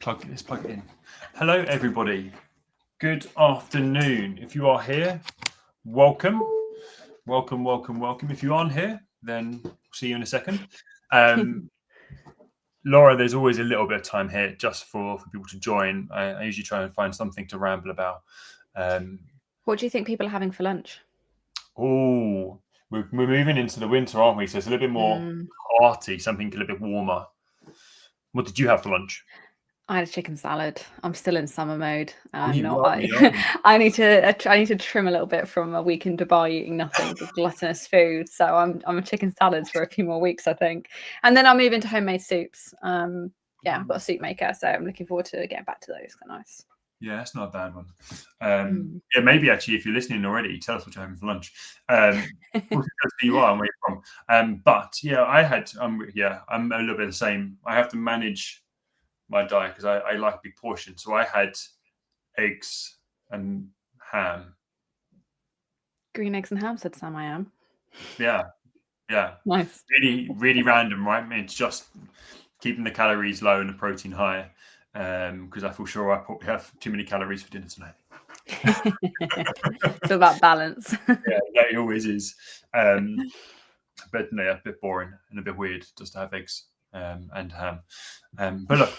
Let's plug it in. Hello, everybody. Good afternoon. If you are here, welcome. If you aren't here, then we'll see you in a second. Laura, there's always a little bit of time here just for people to join. I usually try and find something to ramble about. What do you think people are having for lunch? Oh, we're moving into the winter, aren't we? So it's a little bit more hearty, something a little bit warmer. What did you have for lunch? I had a chicken salad. I'm still in summer mode. I need to trim a little bit from a week in Dubai eating nothing but gluttonous food. So I'm a chicken salads for a few more weeks, I think, and then I'll move into homemade soups. I've got a soup maker, so I'm looking forward to getting back to those. They're nice. Yeah, that's not a bad one. Yeah, maybe actually, if you're listening already, tell us what you're having for lunch. Who you are and where you're from. But yeah, I'm a little bit the same. I have to manage my diet because I like big portions. So I had eggs and ham. Green eggs and ham, said Sam. I am. Yeah. Nice. Really, really random, right? I mean, it's just keeping the calories low and the protein high. Because I feel sure I probably have too many calories for dinner tonight. It's all about balance. Yeah, it always is. But no, a bit boring and a bit weird just to have eggs and ham. But look,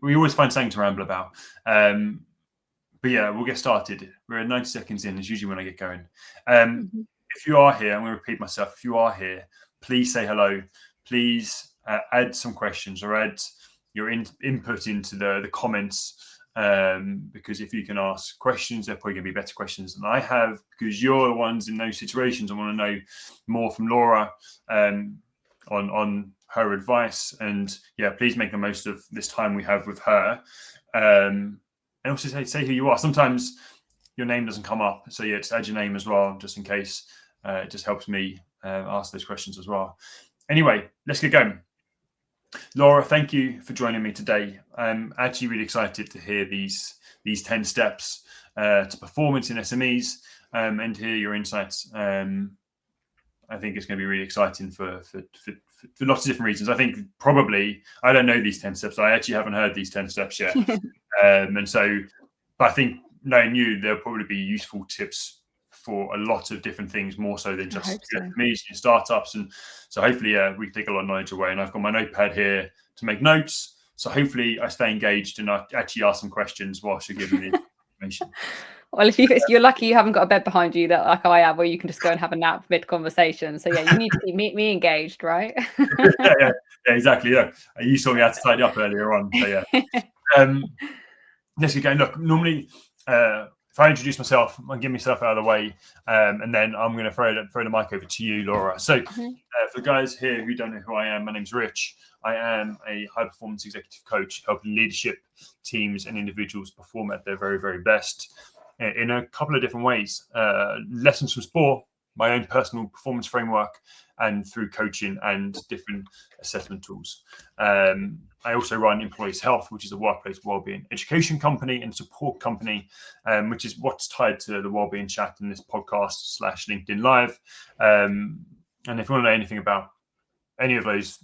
we always find something to ramble about. But yeah, we'll get started. We're at 90 seconds in, is usually when I get going. If you are here, I'm going to repeat myself. If you are here, please say hello. Please add some questions or add your input into the comments, because if you can ask questions, they're probably going to be better questions than I have, because you're the ones in those situations. I want to know more from Laura on her advice, and yeah, please make the most of this time we have with her, and also say who you are. Sometimes your name doesn't come up, so yeah, just add your name as well, just in case. It just helps me ask those questions as well. Anyway, let's get going. Laura, thank you for joining me today. I'm actually really excited to hear these 10 steps to performance in SMEs and hear your insights. I think it's going to be really exciting for lots of different reasons. I think probably, I don't know these 10 steps. I actually haven't heard these 10 steps yet. But I think knowing you, there'll probably be useful tips for a lot of different things, more so than just SMEs and startups. And so hopefully we can take a lot of knowledge away. And I've got my notepad here to make notes. So hopefully I stay engaged and I actually ask some questions whilst you're giving me information. Well, if you're lucky, you haven't got a bed behind you that like I have, where you can just go and have a nap mid-conversation. So yeah, you need to keep me engaged, right? yeah, exactly. Yeah, you saw me how to tidy up earlier on. So yeah. Let's get going. Look, normally if I introduce myself, I'll get myself out of the way, and then I'm going to throw the mic over to you, Laura. So for guys here who don't know who I am, my name's Rich. I am a high-performance executive coach helping leadership teams and individuals perform at their very, very best in a couple of different ways. Lessons from sport, my own personal performance framework, and through coaching and different assessment tools. I also run Employees Health, which is a workplace wellbeing education company and support company, which is what's tied to the Wellbeing Chat in this podcast / LinkedIn Live. And if you want to know anything about any of those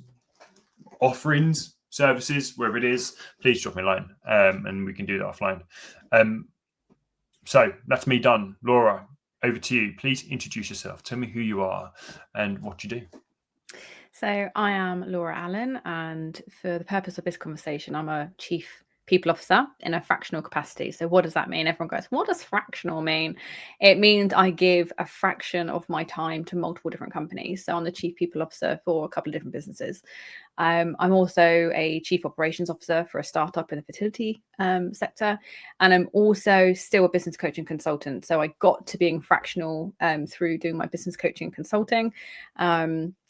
offerings, services, wherever it is, please drop me a line and we can do that offline. So that's me done. Laura, over to you. Please introduce yourself. Tell me who you are and what you do. So I am Laura Allen, and for the purpose of this conversation, I'm a chief people officer in a fractional capacity. So what does that mean? Everyone goes, what does fractional mean? It means I give a fraction of my time to multiple different companies. So I'm the chief people officer for a couple of different businesses. I'm also a chief operations officer for a startup in the fertility sector. And I'm also still a business coaching consultant. So I got to being fractional through doing my business coaching consulting.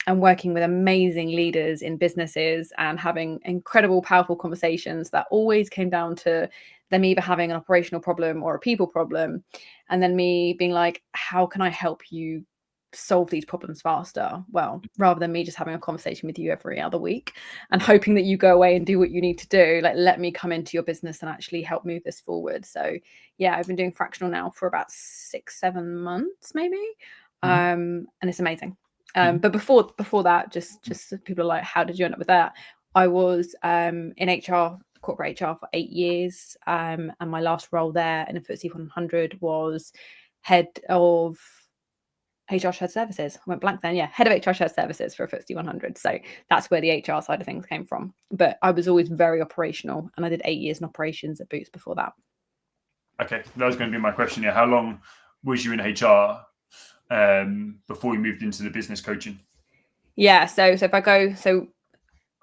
And working with amazing leaders in businesses and having incredible, powerful conversations that always came down to them either having an operational problem or a people problem. And then me being like, how can I help you solve these problems faster? Well, rather than me just having a conversation with you every other week and hoping that you go away and do what you need to do, like, let me come into your business and actually help move this forward. So yeah, I've been doing fractional now for about 6-7 months, maybe. And it's amazing. But before that, just people are like, how did you end up with that? I was in HR corporate HR for 8 years. And my last role there in a FTSE 100 was head of HR shared services. I went blank then. Yeah, head of HR shared services for a FTSE 100. So that's where the HR side of things came from. But I was always very operational, and I did 8 years in operations at Boots before that. Okay, that was going to be my question. Yeah, how long was you in HR before you moved into the business coaching? Yeah, so if I go, so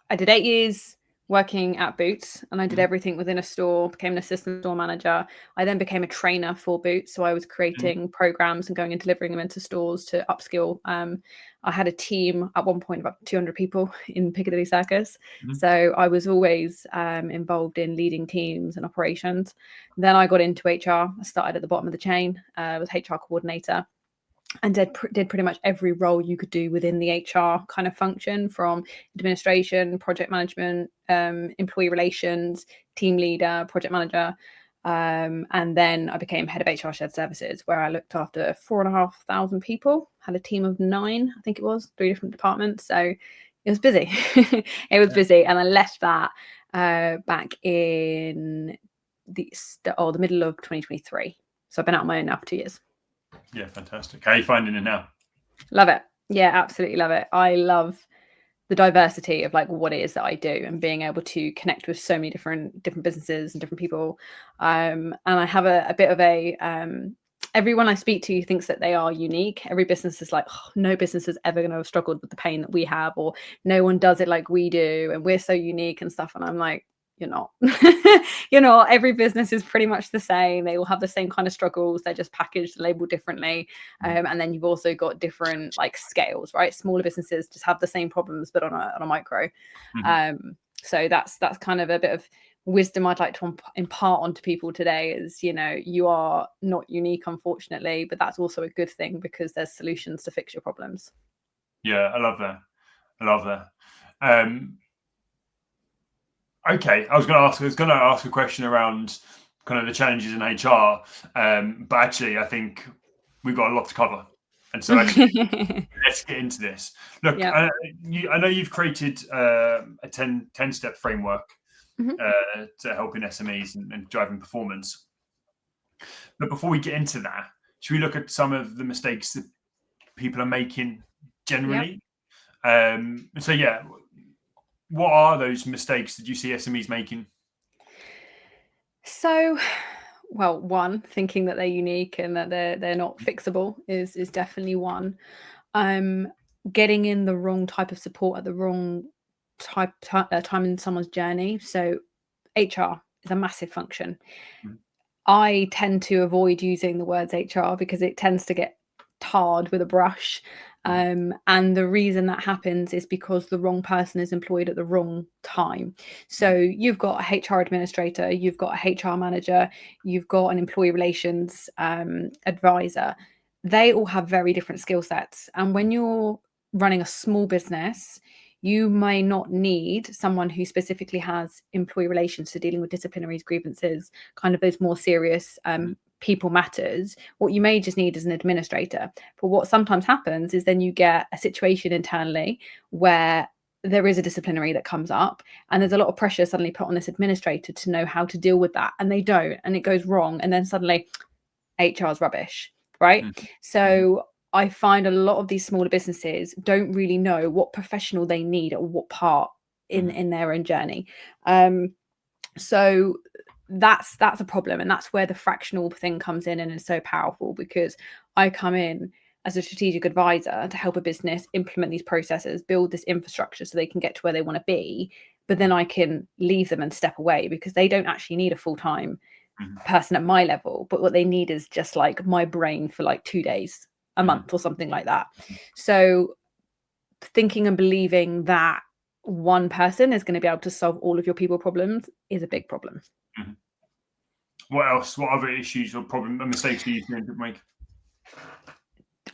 I did 8 years working at Boots, and I did everything within a store, became an assistant store manager. I then became a trainer for Boots. So I was creating programs and going and delivering them into stores to upskill. I had a team at one point, about 200 people in Piccadilly Circus. So I was always involved in leading teams and operations. Then I got into HR. I started at the bottom of the chain, was HR coordinator, and did pretty much every role you could do within the HR kind of function, from administration, project management, employee relations, team leader, project manager. And then I became head of HR shared services, where I looked after 4,500 people, had a team of 9, I think it was, 3 different departments. So it was busy. It was busy. And I left that back in the middle of 2023. So I've been out on my own now for 2 years. Yeah, fantastic. How are you finding it now? Love it. Yeah, absolutely love it. I love the diversity of like what it is that I do, and being able to connect with so many different businesses and different people. And I have a bit of a everyone I speak to thinks that they are unique. Every business is like, oh, no business is ever going to have struggled with the pain that we have, or no one does it like we do, and we're so unique and stuff. And I'm like, you're not. You're not. Every business is pretty much the same. They all have the same kind of struggles. They're just packaged, labeled differently. And then you've also got different like scales, right? Smaller businesses just have the same problems, but on a micro. So that's kind of a bit of wisdom I'd like to impart onto people today is, you are not unique, unfortunately, but that's also a good thing, because there's solutions to fix your problems. Yeah, I love that. Okay, I was going to ask a question around kind of the challenges in HR, but actually, I think we've got a lot to cover, and so actually, let's get into this. Look, Yeah. I know you've created a 10-step framework to helping SMEs and driving performance. But before we get into that, should we look at some of the mistakes that people are making generally? So yeah. What are those mistakes that you see SMEs making? So, well, one, thinking that they're unique and that they're not fixable is definitely one. Getting in the wrong type of support at the wrong time in someone's journey. So, HR is a massive function. I tend to avoid using the words HR because it tends to get tarred with a brush. And the reason that happens is because the wrong person is employed at the wrong time. So you've got a HR administrator, you've got a HR manager, you've got an employee relations advisor. They all have very different skill sets. And when you're running a small business, you may not need someone who specifically has employee relations, so dealing with disciplinaries, grievances, kind of those more serious people matters. What you may just need is an administrator. But what sometimes happens is then you get a situation internally where there is a disciplinary that comes up, and there's a lot of pressure suddenly put on this administrator to know how to deal with that, and they don't, and it goes wrong, and then suddenly HR is rubbish, right? So I find a lot of these smaller businesses don't really know what professional they need at what part in their own journey. So that's a problem, and that's where the fractional thing comes in and is so powerful, because I come in as a strategic advisor to help a business implement these processes, build this infrastructure so they can get to where they want to be, but then I can leave them and step away, because they don't actually need a full-time person at my level, but what they need is just like my brain for like 2 days a month or something like that. So thinking and believing that one person is going to be able to solve all of your people problems is a big problem. What else? What other issues or mistakes do you think people make?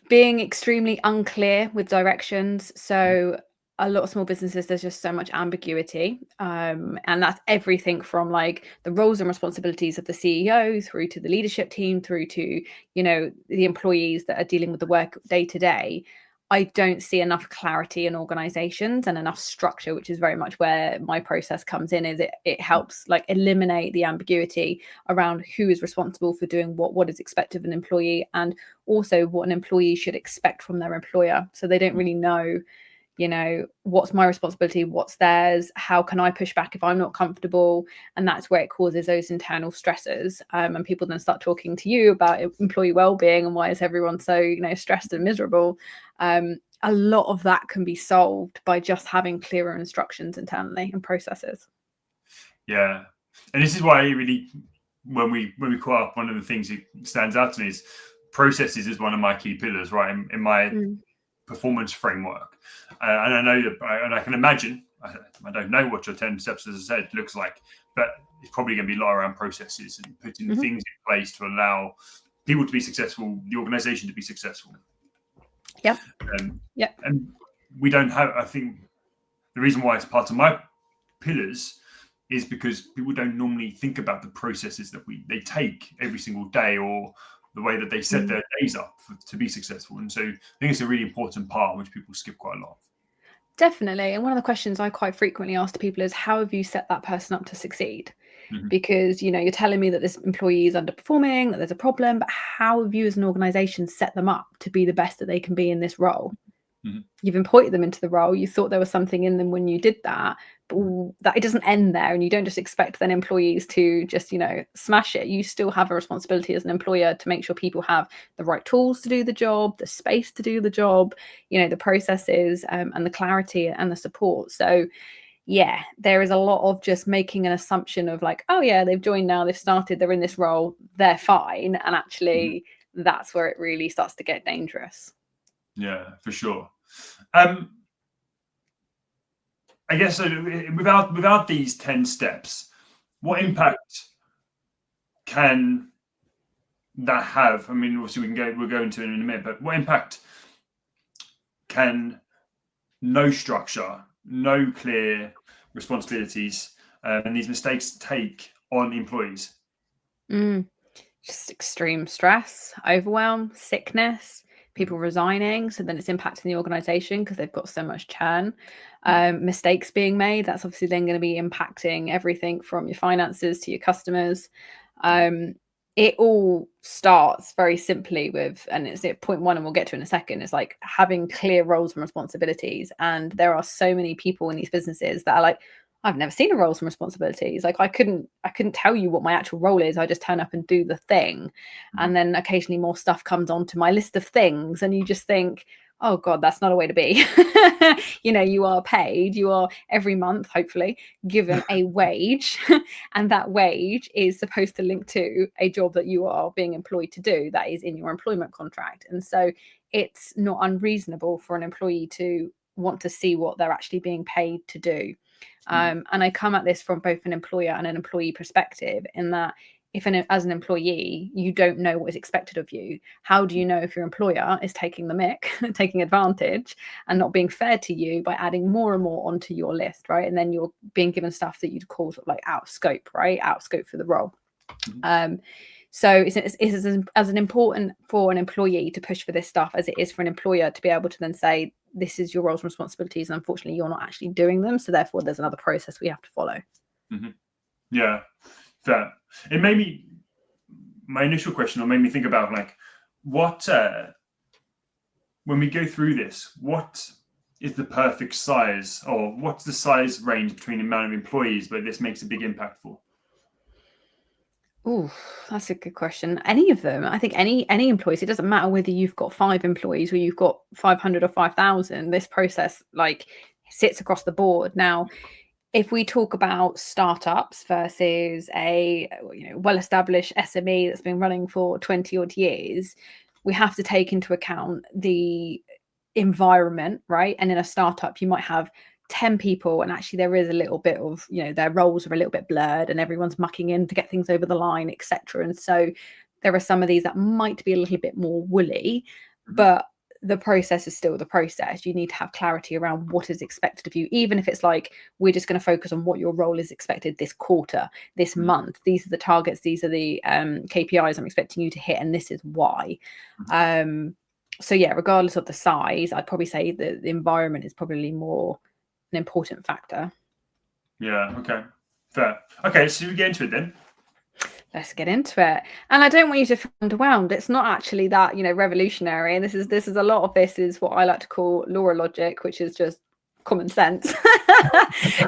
Being extremely unclear with directions. So a lot of small businesses, there's just so much ambiguity. And that's everything from like the roles and responsibilities of the CEO through to the leadership team, through to, the employees that are dealing with the work day to day. I don't see enough clarity in organizations and enough structure, which is very much where my process comes in. Is it helps like eliminate the ambiguity around who is responsible for doing what is expected of an employee, and also what an employee should expect from their employer. So they don't really know, what's my responsibility, what's theirs, how can I push back if I'm not comfortable? And that's where it causes those internal stresses. And people then start talking to you about employee well-being and why is everyone so, stressed and miserable. A lot of that can be solved by just having clearer instructions internally and processes. Yeah. And this is why really, when we caught up, one of the things that stands out to me is processes is one of my key pillars, right? In my performance framework. And I know that, and I can imagine, I don't know what your 10 steps, as I said, looks like, but it's probably going to be a lot around processes and putting things in place to allow people to be successful, the organization to be successful. Yep. And we don't have, I think the reason why it's part of my pillars is because people don't normally think about the processes that they take every single day, or the way that they set their days up to be successful. And so I think it's a really important part which people skip quite a lot. Definitely. And one of the questions I quite frequently ask to people is, how have you set that person up to succeed? Because, you're telling me that this employee is underperforming, that there's a problem, but how have you as an organization set them up to be the best that they can be in this role? You've employed them into the role. You thought there was something in them when you did that, but that it doesn't end there. And you don't just expect then employees to just, smash it. You still have a responsibility as an employer to make sure people have the right tools to do the job, the space to do the job, the processes, and the clarity and the support. So yeah, there is a lot of just making an assumption of like, oh yeah, they've joined now, they've started, they're in this role, they're fine. And actually that's where it really starts to get dangerous. Yeah, for sure. I guess so. Without these 10 steps, what impact can that have? I mean, obviously we'll go into it in a minute, but what impact can no structure, no clear responsibilities, and these mistakes take on employees? Just extreme stress, overwhelm, sickness, people resigning. So then it's impacting the organization because they've got so much churn. Mistakes being made. That's obviously then going to be impacting everything from your finances to your customers. It all starts very simply with, and it's at point one, and we'll get to in a second, it's like having clear roles and responsibilities. And there are so many people in these businesses that are like, I've never seen a roles and responsibilities. Like I couldn't tell you what my actual role is. I just turn up and do the thing. And then occasionally more stuff comes onto my list of things. And you just think, oh God, that's not a way to be. You are paid, you are every month, hopefully, given a wage. And that wage is supposed to link to a job that you are being employed to do, that is in your employment contract. And so it's not unreasonable for an employee to want to see what they're actually being paid to do. And I come at this from both an employer and an employee perspective, in that as an employee, you don't know what is expected of you. How do you know if your employer is taking the mick, taking advantage and not being fair to you by adding more and more onto your list, right? And then you're being given stuff that you'd call sort of like out of scope, right? Out of scope for the role. So it's as important for an employee to push for this stuff as it is for an employer to be able to then say, this is your roles and responsibilities, and unfortunately you're not actually doing them, so therefore there's another process we have to follow. Yeah, fair. It made me, my initial question, or made me think about like, what when we go through this, what is the perfect size, or what's the size range between the amount of employees where this makes a big impact for? Oh, that's a good question. Any of them. I think any employees, it doesn't matter whether you've got 5 employees or you've got 500 or 5,000. This process like sits across the board. Now, if we talk about startups versus a well-established SME that's been running for 20 odd years, we have to take into account the environment, right? And in a startup, you might have 10 people, and actually there is a little bit of, their roles are a little bit blurred and everyone's mucking in to get things over the line, etc. And so there are some of these that might be a little bit more woolly, but the process is still the process. You need to have clarity around what is expected of you, even if it's like, we're just going to focus on what your role is expected this quarter, this month. These are the targets, these are the KPIs I'm expecting you to hit, and this is why. So yeah, regardless of the size, I'd probably say that the environment is probably more an important factor. Yeah. Okay. Fair. Okay. So we get into it then. Let's get into it. And I don't want you to feel underwhelmed. It's not actually that, revolutionary. And this is a lot of this is what I like to call Laura logic, which is just common sense.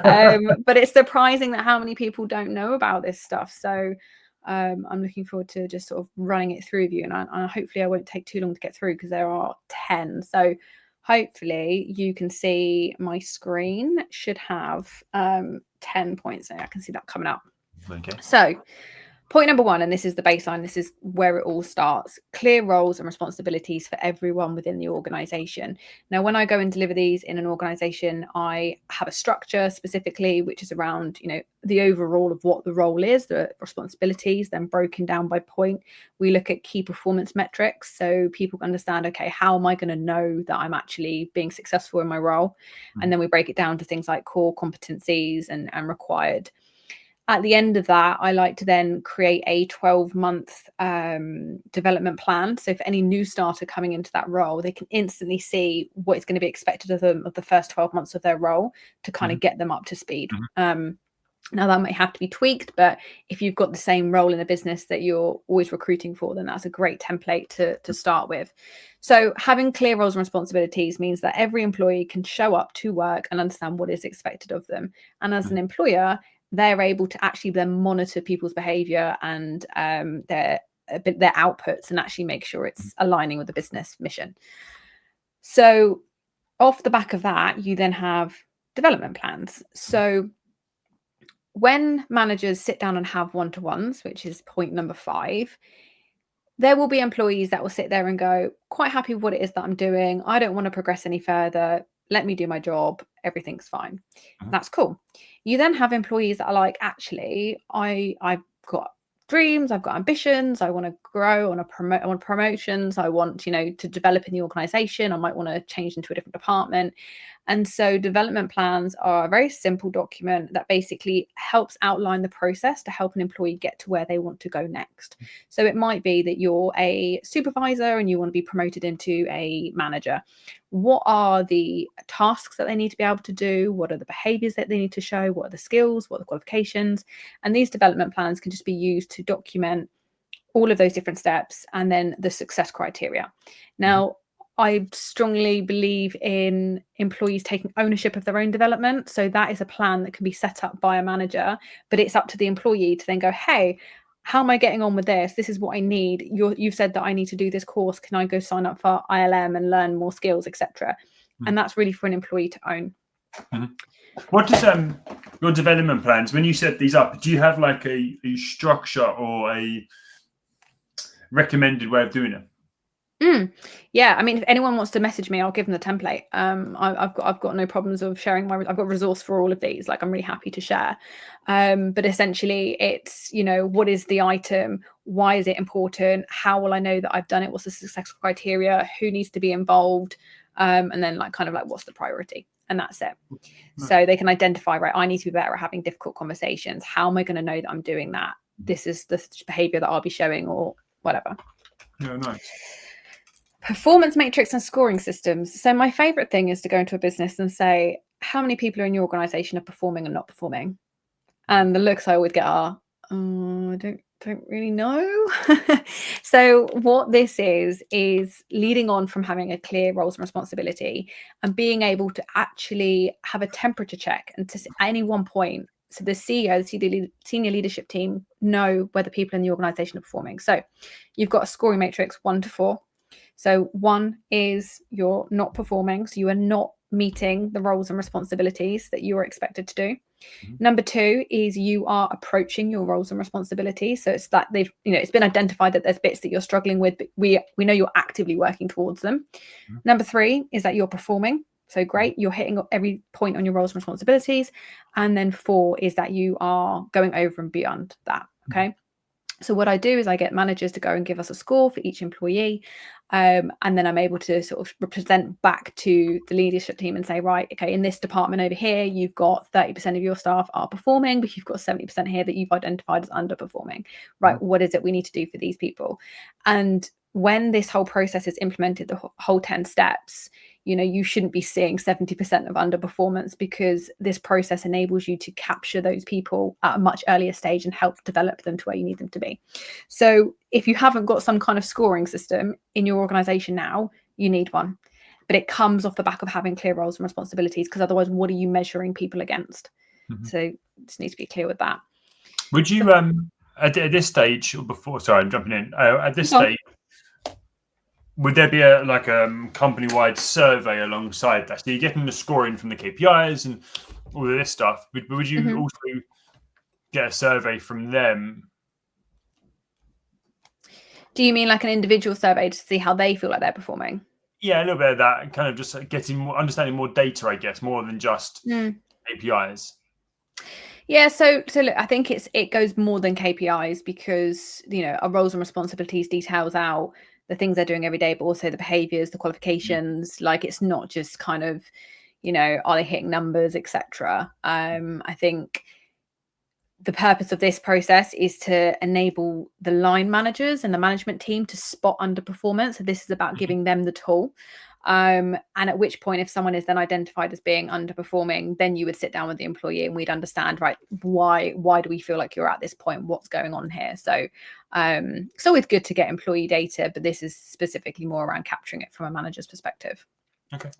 But it's surprising that how many people don't know about this stuff. So I'm looking forward to just sort of running it through with you. And hopefully I won't take too long to get through because there are 10. So hopefully you can see my screen should have 10 points there. I can see that coming up. Okay. So point number 1, and this is the baseline, this is where it all starts: clear roles and responsibilities for everyone within the organization. Now, when I go and deliver these in an organization, I have a structure specifically, which is around, the overall of what the role is, the responsibilities, then broken down by point. We look at key performance metrics so people understand, okay, how am I going to know that I'm actually being successful in my role? And then we break it down to things like core competencies and required. At the end of that, I like to then create a 12-month development plan. So for any new starter coming into that role, they can instantly see what is going to be expected of them of the first 12 months of their role to kind of get them up to speed. Now, that might have to be tweaked, but if you've got the same role in a business that you're always recruiting for, then that's a great template to start with. So having clear roles and responsibilities means that every employee can show up to work and understand what is expected of them. And as an employer, they're able to actually then monitor people's behavior and their outputs and actually make sure it's aligning with the business mission. So off the back of that, you then have development plans. So when managers sit down and have one-to-ones, which is point number 5, there will be employees that will sit there and go, quite happy with what it is that I'm doing. I don't want to progress any further. Let me do my job. Everything's fine. That's cool. You then have employees that are like, actually, I've got dreams, I've got ambitions, I want to grow, I want promotions, I want, to develop in the organization, I might want to change into a different department. And so development plans are a very simple document that basically helps outline the process to help an employee get to where they want to go next. So it might be that you're a supervisor and you want to be promoted into a manager. What are the tasks that they need to be able to do? What are the behaviors that they need to show? What are the skills? What are the qualifications? And these development plans can just be used to document all of those different steps and then the success criteria. Now, I strongly believe in employees taking ownership of their own development. So that is a plan that can be set up by a manager, but it's up to the employee to then go, hey, how am I getting on with this? This is what I need. You've said that I need to do this course. Can I go sign up for ILM and learn more skills, etc.? And that's really for an employee to own. What does your development plans, when you set these up, do you have like a structure or a recommended way of doing it? Yeah, I mean, if anyone wants to message me, I'll give them the template. I've got no problems of sharing I've got resource for all of these. Like, I'm really happy to share. But essentially, it's what is the item? Why is it important? How will I know that I've done it? What's the success criteria? Who needs to be involved? And then what's the priority? And that's it. So they can identify, right, I need to be better at having difficult conversations. How am I going to know that I'm doing that? This is the behavior that I'll be showing, or whatever. Yeah, nice. Performance matrix and scoring systems. So my favorite thing is to go into a business and say, how many people in your organization are performing and not performing? And the looks I would get are, I don't really know. So what this is leading on from having a clear roles and responsibility and being able to actually have a temperature check, and to at any one point, so the CEO, the senior leadership team, know whether people in the organization are performing. So you've got a scoring matrix 1 to 4. So 1 is you're not performing, so you are not meeting the roles and responsibilities that you are expected to do. Number 2 is you are approaching your roles and responsibilities. So it's that it's been identified that there's bits that you're struggling with, but we know you're actively working towards them. Number 3 is that you're performing. So great, you're hitting every point on your roles and responsibilities. And then 4 is that you are going over and beyond that. Okay. So what I do is I get managers to go and give us a score for each employee. And then I'm able to sort of represent back to the leadership team and say, right, okay, in this department over here, you've got 30% of your staff are performing, but you've got 70% here that you've identified as underperforming. Right, what is it we need to do for these people? And when this whole process is implemented, the whole 10 steps, you shouldn't be seeing 70% of underperformance, because this process enables you to capture those people at a much earlier stage and help develop them to where you need them to be. So if you haven't got some kind of scoring system in your organization now, you need one. But it comes off the back of having clear roles and responsibilities, because otherwise, what are you measuring people against? So just need to be clear with that. Would you, at this stage, or before, sorry, I'm jumping in, at this stage, would there be a company-wide survey alongside that? So you're getting the scoring from the KPIs and all of this stuff, but would you also get a survey from them? Do you mean like an individual survey to see how they feel like they're performing? Yeah, a little bit of that, and kind of just understanding more data, I guess, more than just KPIs. Yeah, so look, I think it goes more than KPIs, because our roles and responsibilities details out the things they're doing every day, but also the behaviors, the qualifications. Like, it's not just kind of, are they hitting numbers, etc. I think the purpose of this process is to enable the line managers and the management team to spot underperformance. So this is about giving them the tool. And at which point, if someone is then identified as being underperforming, then you would sit down with the employee and we'd understand, right, why do we feel like you're at this point? What's going on here? So it's always good to get employee data, but this is specifically more around capturing it from a manager's perspective. Okay.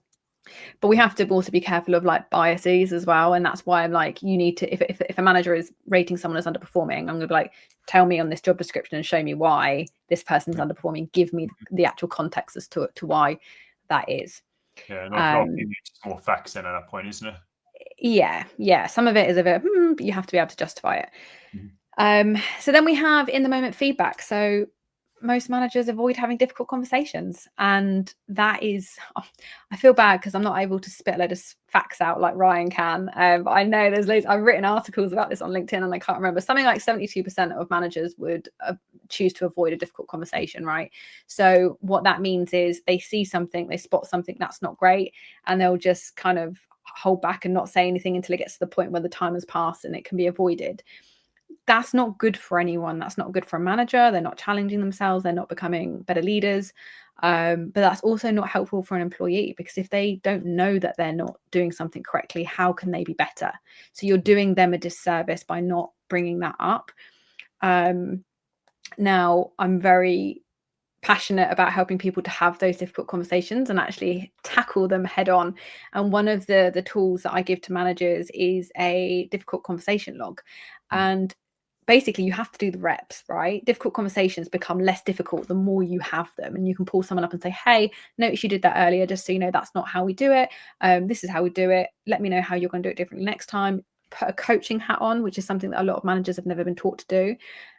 But we have to also be careful of biases as well. And that's why I'm you need to, if a manager is rating someone as underperforming, I'm going to be tell me on this job description and show me why this person's underperforming. Give me the actual context as to why that is. Yeah, not just more facts then at that point, isn't it? Yeah. Some of it is a bit, but you have to be able to justify it. So then we have in the moment feedback. So most managers avoid having difficult conversations, and that is, I feel bad because I'm not able to spit a load of facts out like Ryan can, but I know there's loads. I've written articles about this on LinkedIn and I can't remember, something like 72% of managers would choose to avoid a difficult conversation, right? So what that means is they see something, they spot something that's not great, and they'll just kind of hold back and not say anything until it gets to the point where the time has passed and it can be avoided. That's not good for anyone. That's not good for a manager. They're not challenging themselves. They're not becoming better leaders. But that's also not helpful for an employee, because if they don't know that they're not doing something correctly, how can they be better? So you're doing them a disservice by not bringing that up. Now, I'm very passionate about helping people to have those difficult conversations and actually tackle them head on. And one of the tools that I give to managers is a difficult conversation log. And basically you have to do the reps, right? Difficult conversations become less difficult the more you have them, and you can pull someone up and say, hey, notice you did that earlier, just so you know that's not how we do it. This is how we do it. Let me know how you're going to do it differently next time. Put a coaching hat on, which is something that a lot of managers have never been taught to do,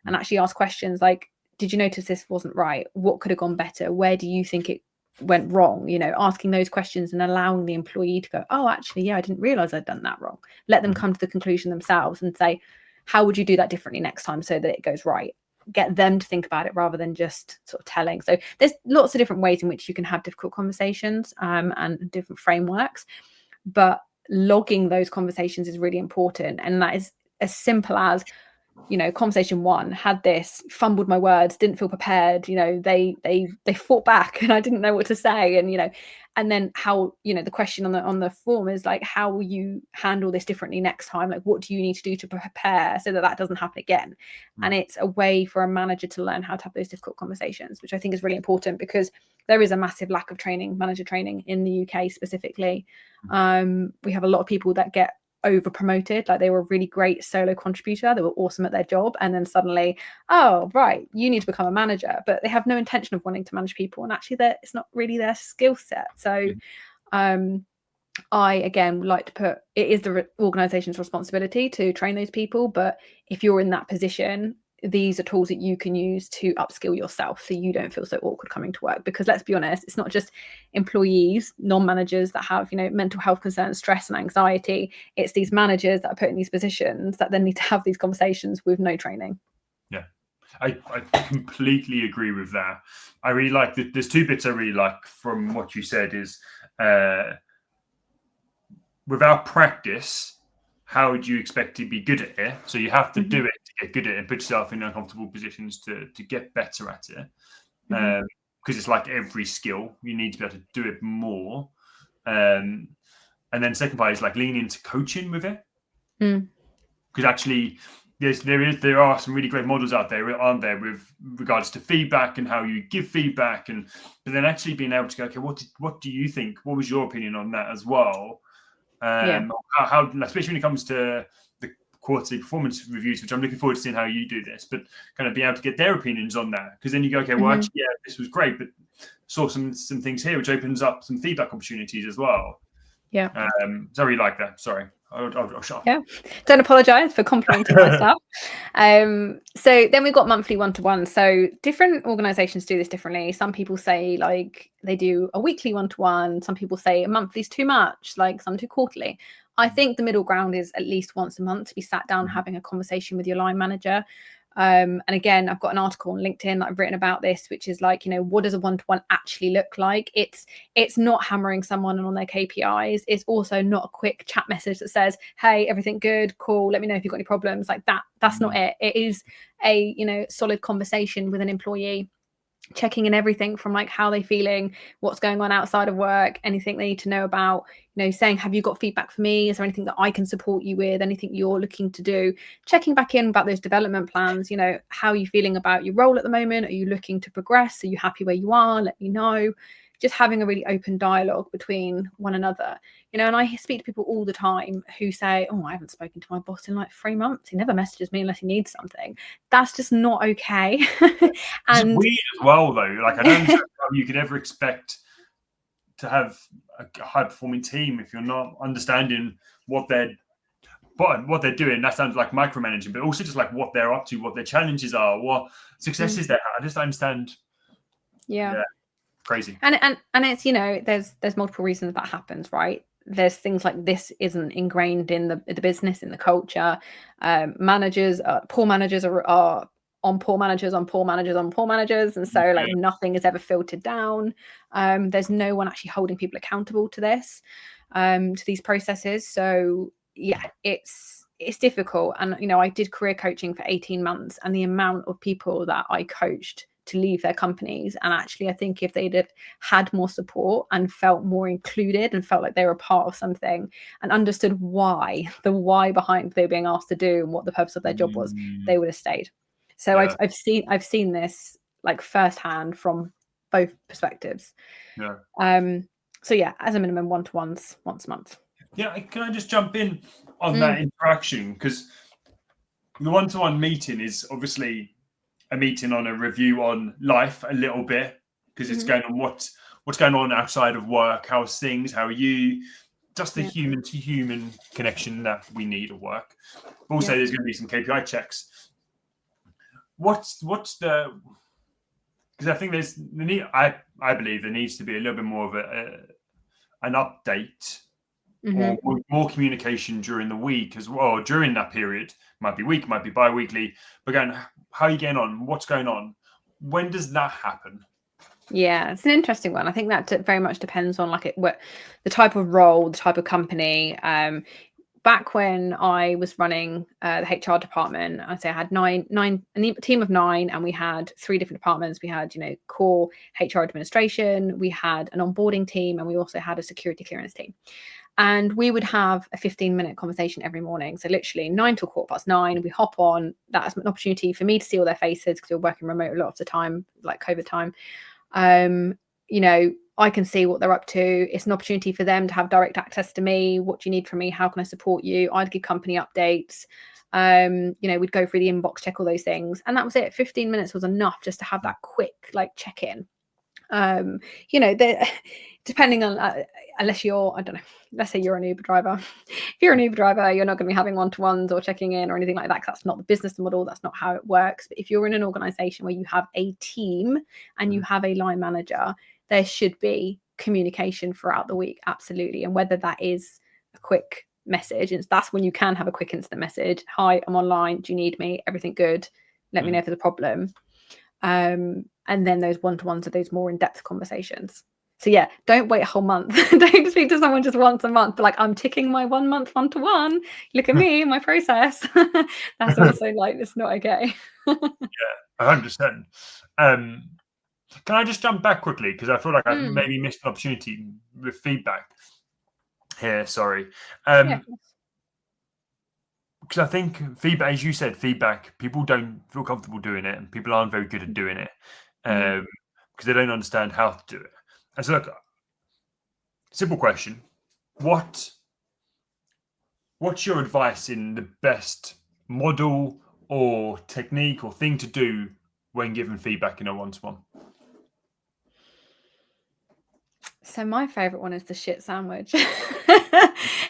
and actually ask questions like, did you notice this wasn't right? What could have gone better? Where do you think it went wrong? Asking those questions and allowing the employee to go, oh, actually, yeah, I didn't realize I'd done that wrong. Let them come to the conclusion themselves and say, how would you do that differently next time so that it goes right? Get them to think about it rather than just sort of telling. So there's lots of different ways in which you can have difficult conversations and different frameworks, but logging those conversations is really important. And that is as simple as, conversation one had this, fumbled my words, didn't feel prepared, they fought back and I didn't know what to say, and then how, the question on the form is like, how will you handle this differently next time? Like, what do you need to do to prepare so that doesn't happen again? And it's a way for a manager to learn how to have those difficult conversations, which I think is really important, because there is a massive lack of manager training in the UK specifically. We have a lot of people that get over promoted, like they were a really great solo contributor, they were awesome at their job, and then suddenly, oh right, you need to become a manager, but they have no intention of wanting to manage people, and actually it's not really their skill set. So I again would like to put, it is the organization's responsibility to train those people, but if you're in that position, these are tools that you can use to upskill yourself so you don't feel so awkward coming to work. Because let's be honest, it's not just employees, non-managers that have, mental health concerns, stress and anxiety. It's these managers that are put in these positions that then need to have these conversations with no training. Yeah, I completely agree with that. I really like that. There's two bits I really like from what you said is without practice, how would you expect to be good at it? So you have to do it to get good at it and put yourself in uncomfortable positions to get better at it. because it's like every skill, you need to be able to do it more. And then second part is like lean into coaching with it, because actually there are some really great models out there, aren't there, with regards to feedback and how you give feedback, but then actually being able to go, okay, what do you think? What was your opinion on that as well? How especially when it comes to the quarterly performance reviews, which I'm looking forward to seeing how you do this, but kind of being able to get their opinions on that, because then you go, okay, well, actually, yeah, this was great, but saw some things here which opens up some feedback opportunities as well. Yeah. Sorry, like that. Sorry. I'll shut up. Yeah, don't apologize for complimenting my stuff. So then we've got monthly one-to-one. So different organizations do this differently. Some people say like they do a weekly one-to-one. Some people say a monthly is too much, like some do quarterly. I think the middle ground is at least once a month to be sat down having a conversation with your line manager. And again, I've got an article on LinkedIn that I've written about this, which is like, what does a one-to-one actually look like? It's not hammering someone on their KPIs. It's also not a quick chat message that says, hey, everything good, cool, let me know if you've got any problems. Like that's not it. It is a solid conversation with an employee, checking in everything from like how they're feeling, what's going on outside of work, anything they need to know about, saying, have you got feedback for me? Is there anything that I can support you with? Anything you're looking to do? Checking back in about those development plans. How are you feeling about your role at the moment? Are you looking to progress? Are you happy where you are? Let me know. Just having a really open dialogue between one another, and I speak to people all the time who say, oh, I haven't spoken to my boss in like 3 months. He never messages me unless he needs something. That's just not okay. And it's weird as well, though. Like, I don't understand how you could ever expect to have a high-performing team if you're not understanding what they're doing. That sounds like micromanaging, but also just like what they're up to, what their challenges are, what successes they have. I just understand. Yeah. Crazy. And it's there's multiple reasons that happens, right? There's things like this isn't ingrained in the business, in the culture. Poor managers are on poor managers on poor managers on poor managers, and so like nothing is ever filtered down. There's no one actually holding people accountable to this, to these processes. So yeah, it's difficult. And I did career coaching for 18 months, and the amount of people that I coached to leave their companies, and actually I think if they'd have had more support and felt more included and felt like they were a part of something and understood the why behind they were being asked to do and what the purpose of their job was, they would have stayed. So I've seen this like firsthand from both perspectives. So yeah, as a minimum, one-to-ones once a month. Yeah, can I just jump in on that interaction? Because the one-to-one meeting is obviously a meeting on a review on life a little bit, because it's going on what's going on outside of work, how's things, how are you, just the human to human connection that we need at work. But also there's going to be some KPI checks. What's the, because I think there's the need, I believe there needs to be a little bit more of an update or more communication during the week as well, during that period. Might be week, might be bi-weekly, but going, how are you getting on? What's going on? When does that happen? Yeah, it's an interesting one. I think that very much depends on the type of role, the type of company. Back when I was running the HR department, I'd say I had a team of 9, and we had 3 different departments. We had, core HR administration, we had an onboarding team, and we also had a security clearance team. And we would have a 15-minute conversation every morning. So literally 9 till 9:15, we hop on. That's an opportunity for me to see all their faces, because we're working remote a lot of the time, like COVID time. I can see what they're up to. It's an opportunity for them to have direct access to me. What do you need from me? How can I support you? I'd give company updates. We'd go through the inbox, check all those things. And that was it. 15 minutes was enough just to have that quick check-in. Depending on, unless you're, I don't know, let's say you're an Uber driver. If you're an Uber driver, you're not going to be having one-to-ones or checking in or anything like that, because that's not the business model. That's not how it works. But if you're in an organization where you have a team and you have a line manager, there should be communication throughout the week. Absolutely. And whether that is a quick message, and that's when you can have a quick instant message. Hi, I'm online. Do you need me? Everything good? Let me know if there's a problem. And then those one-to-ones are those more in-depth conversations. So yeah, don't wait a whole month. Don't speak to someone just once a month, but I'm ticking my 1 month one-to-one. Look at me, my process. That's also it's not okay. Yeah, 100%. Can I just jump back quickly? Because I feel like I've maybe missed an opportunity with feedback here. Sorry. Yeah. Because I think feedback, as you said, feedback, people don't feel comfortable doing it and people aren't very good at doing it because they don't understand how to do it. And so, look, simple question. What's your advice in the best model or technique or thing to do when giving feedback in a one-to-one? So my favorite one is the shit sandwich.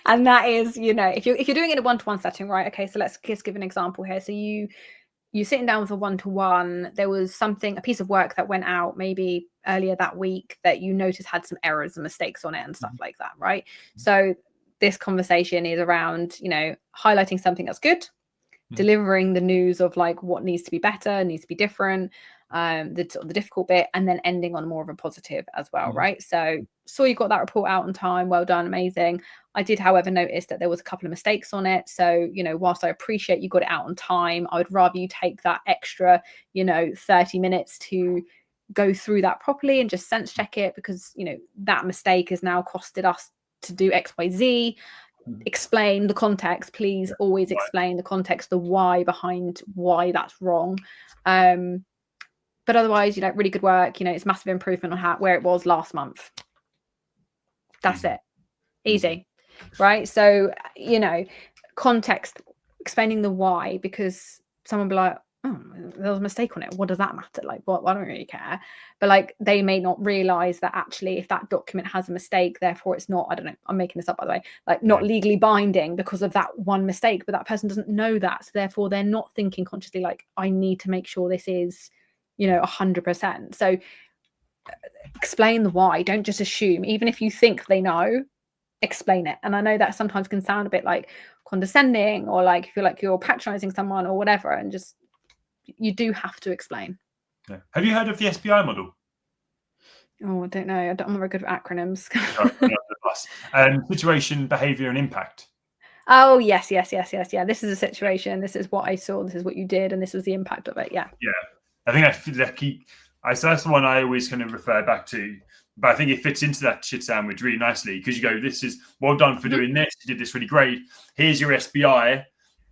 And that is, if you're doing it in a one-to-one setting, right? Okay, so let's just give an example here. So you're sitting down with a one-to-one, there was a piece of work that went out maybe earlier that week that you noticed had some errors and mistakes on it and stuff like that, right? So this conversation is around, highlighting something that's good, delivering the news of like what needs to be better, needs to be different, the difficult bit, and then ending on more of a positive as well, right? So you got that report out on time, well done, amazing. I did, however, notice that there was a couple of mistakes on it. So, whilst I appreciate you got it out on time, I would rather you take that extra, 30 minutes to go through that properly and just sense check it, because, that mistake has now costed us to do XYZ. Explain the context, please. Always explain the context, the why behind why that's wrong. But otherwise, really good work. It's massive improvement on where it was last month. That's it. Easy. Right? So, context, explaining the why, because someone will be like, oh, there was a mistake on it. What does that matter? Like, what? I don't really care. But like, they may not realize that actually, if that document has a mistake, therefore it's not, I don't know, I'm making this up, by the way, like not legally binding because of that one mistake, but that person doesn't know that. So therefore they're not thinking consciously, like, I need to make sure this is, 100%. So explain the why. Don't just assume, even if you think they know, explain it. And I know that sometimes can sound a bit like condescending, or like feel like you're patronizing someone or whatever, and just, you do have to explain. Yeah. Have you heard of the SBI model? Oh, I don't know. I'm not very good at acronyms. Situation, behavior, and impact. Oh, yes. Yeah. This is a situation. This is what I saw. This is what you did, and this was the impact of it. Yeah. Yeah. I think that's the one I always kind of refer back to. But I think it fits into that shit sandwich really nicely, because you go, this is well done for doing this. You did this really great. Here's your SBI.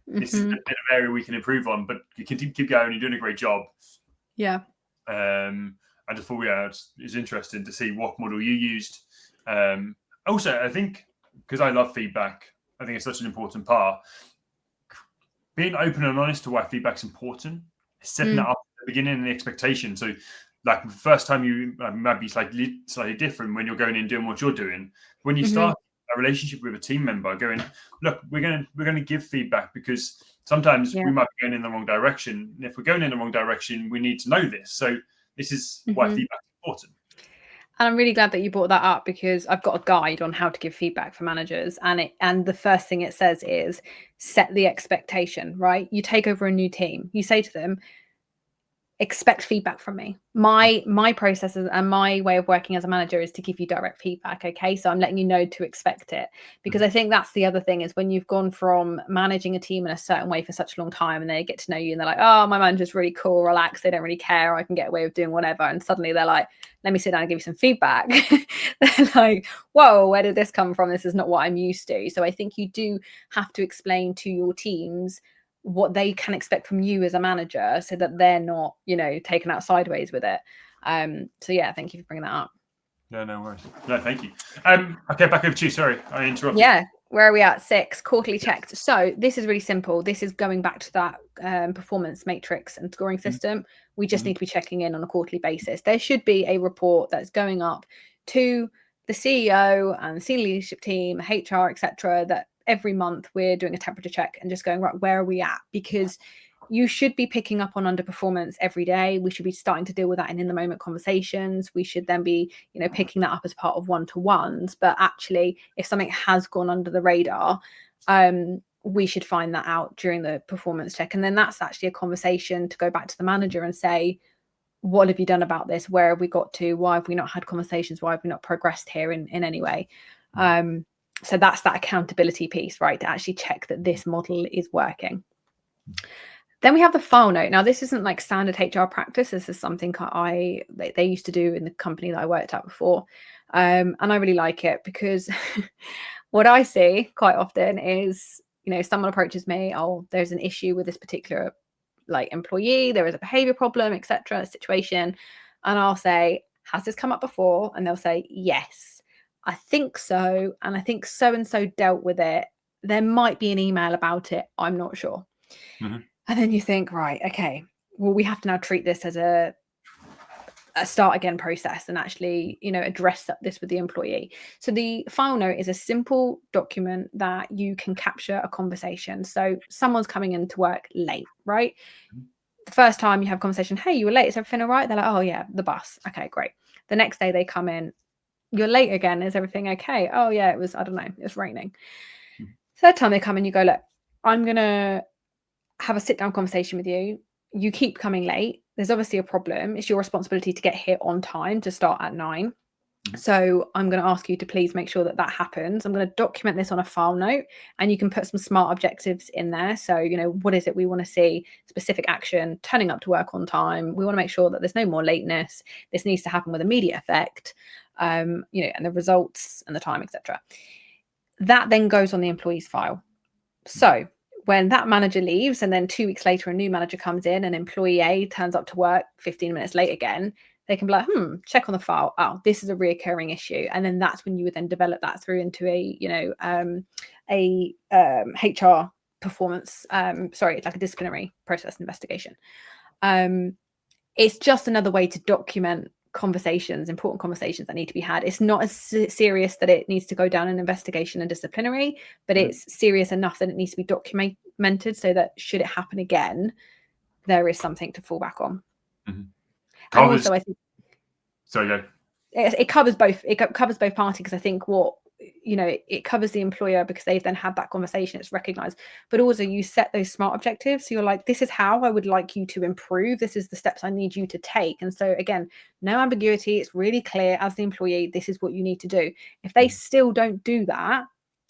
This is a bit of area we can improve on, but you can keep going. You're doing a great job. Yeah. I just thought, it's interesting to see what model you used. Also, I think, because I love feedback, I think it's such an important part. Being open and honest to why feedback's important, setting that up at the beginning and the expectation. So, like, the first time you might be slightly different when you're going in doing what you're doing. When you start a relationship with a team member, going, look, we're going to give feedback, because sometimes we might be going in the wrong direction. And if we're going in the wrong direction, we need to know this. So this is why feedback is important. And I'm really glad that you brought that up, because I've got a guide on how to give feedback for managers. And the first thing it says is set the expectation, right? You take over a new team. You say to them, expect feedback from me. My processes and my way of working as a manager is to give you direct feedback. Okay. So I'm letting you know to expect it, because I think that's the other thing, is when you've gone from managing a team in a certain way for such a long time, and they get to know you and they're like, oh, my manager's really cool, relaxed, they don't really care, I can get away with doing whatever. And suddenly they're like, let me sit down and give you some feedback. They're like, whoa, where did this come from? This is not what I'm used to. So I think you do have to explain to your teams what they can expect from you as a manager, so that they're not, taken out sideways with it. So yeah, thank you for bringing that up. No worries. No, thank you. Okay, back over to you. Sorry, I interrupted. Yeah, where are we at? 6, quarterly checked. So this is really simple. This is going back to that performance matrix and scoring system. We just need to be checking in on a quarterly basis. There should be a report that's going up to the CEO and the senior leadership team, HR, etc., that every month we're doing a temperature check and just going, right, where are we at? Because you should be picking up on underperformance every day. We should be starting to deal with that in the moment conversations. We should then be, picking that up as part of one-to-ones. But actually, if something has gone under the radar, we should find that out during the performance check. And then that's actually a conversation to go back to the manager and say, what have you done about this? Where have we got to? Why have we not had conversations? Why have we not progressed here in any way? So that's that accountability piece, right? To actually check that this model is working. Then we have the file note. Now, this isn't like standard HR practice. This is something they used to do in the company that I worked at before. And I really like it because what I see quite often is, someone approaches me, oh, there's an issue with this particular employee, there is a behavior problem, etc., situation. And I'll say, has this come up before? And they'll say, yes, I think so. And I think so and so dealt with it. There might be an email about it. I'm not sure. Mm-hmm. And then you think, right, okay, well, we have to now treat this as a start again process and actually, address this with the employee. So the file note is a simple document that you can capture a conversation. So someone's coming into work late, right? The first time you have a conversation, hey, you were late, is everything all right? They're like, oh yeah, the bus. Okay, great. The next day they come in, you're late again, is everything okay? Oh yeah, it was, I don't know, it was raining. Third time they come in, you go, look, I'm gonna have a sit down conversation with you. You keep coming late. There's obviously a problem. It's your responsibility to get here on time to start at 9. So I'm going to ask you to please make sure that happens. I'm going to document this on a file note, and you can put some smart objectives in there. So, what is it we want to see? Specific action, turning up to work on time. We want to make sure that there's no more lateness. This needs to happen with immediate effect, and the results and the time, etc. That then goes on the employee's file. So when that manager leaves and then 2 weeks later a new manager comes in and employee A turns up to work 15 minutes late again, they can be like, check on the file. Oh, this is a reoccurring issue. And then that's when you would then develop that through into a HR performance, it's like a disciplinary process investigation. It's just another way to document important conversations that need to be had. It's not as serious that it needs to go down an investigation and disciplinary, but it's serious enough that it needs to be documented so that should it happen again, there is something to fall back on. Mm-hmm. And also, I think it covers both. It covers both parties, because I think it covers the employer because they've then had that conversation, it's recognized, but also you set those smart objectives. So you're like, this is how I would like you to improve. This is the steps I need you to take. And so again, no ambiguity. It's really clear as the employee, this is what you need to do. If they still don't do that,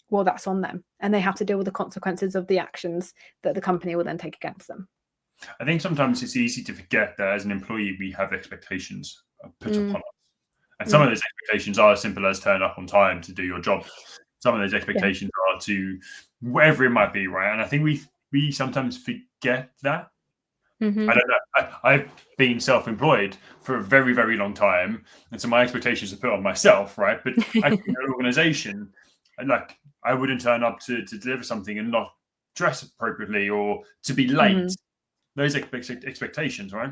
well, that's on them, and they have to deal with the consequences of the actions that the company will then take against them. I think sometimes it's easy to forget that as an employee, we have expectations put upon us. And some of those expectations are as simple as turn up on time to do your job. Some of those expectations are to whatever it might be, right? And I think we sometimes forget that. Mm-hmm. I don't know. I've been self-employed for a very, very long time. And so my expectations are put on myself, right? But in an organization, I wouldn't turn up to deliver something and not dress appropriately or to be late. Mm-hmm. Those expectations, right?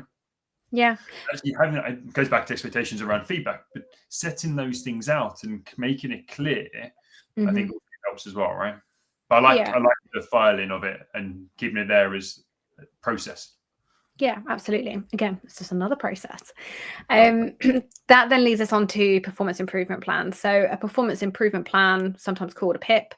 Yeah. It goes back to expectations around feedback, but setting those things out and making it clear, I think helps as well, right? But I like the filing of it and keeping it there as a process. Yeah, absolutely. Again, it's just another process. That then leads us on to performance improvement plans. So a performance improvement plan, sometimes called a PIP,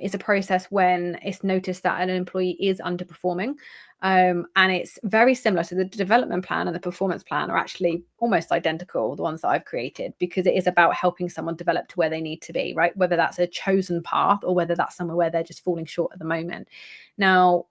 is a process when it's noticed that an employee is underperforming. And it's very similar. So the development plan and the performance plan are actually almost identical, the ones that I've created, because it is about helping someone develop to where they need to be, right? Whether that's a chosen path or whether that's somewhere where they're just falling short at the moment. Now,